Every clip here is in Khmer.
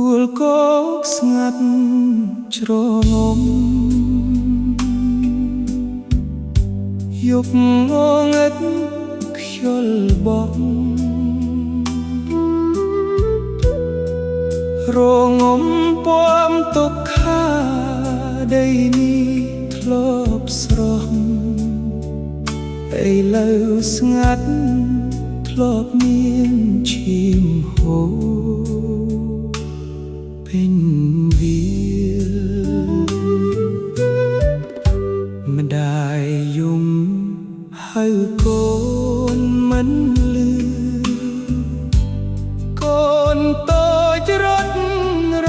ទួលគោកស្ងាត់ជ្រងំយប់ងងឹតខ្យល់បក់រងំពំទុកខាដីនេះធ្លាប់ស្រស់ឥឡូវស្ងាត់ធ្លាប់មានឈាមហូរពេញវាលម្ដាយយំហៅកូនមិនលឺកូនតូចរត់រ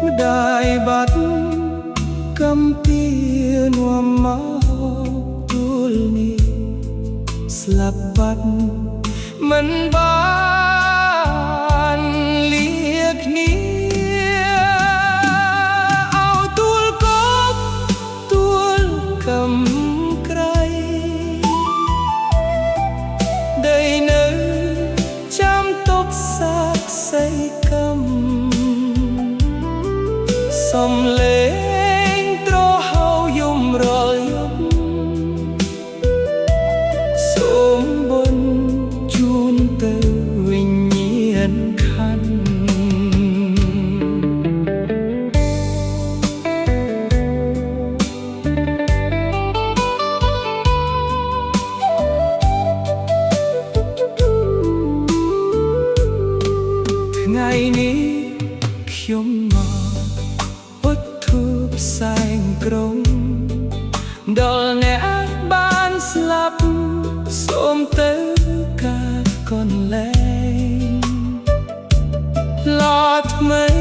ម្ដាយបាត់កំពីនាំមកទួលនេះស្លាប់បាត់មិនបានលាគ្នាឲ្យទួលគប់ទួលកំក្រៃដីនៅចាំទុកសាកសីកម្មសំលេងទ្រហៅយំរាល់យប់សូមបុណ្យជូនទៅវិញ្ញាណខន្ធថ្ងៃនេះខ្ញុំមកពុតធូបសែងក្រុងដល់អ្នកបានស្លាប់សូមទៅការកន្លែងឡថ្មី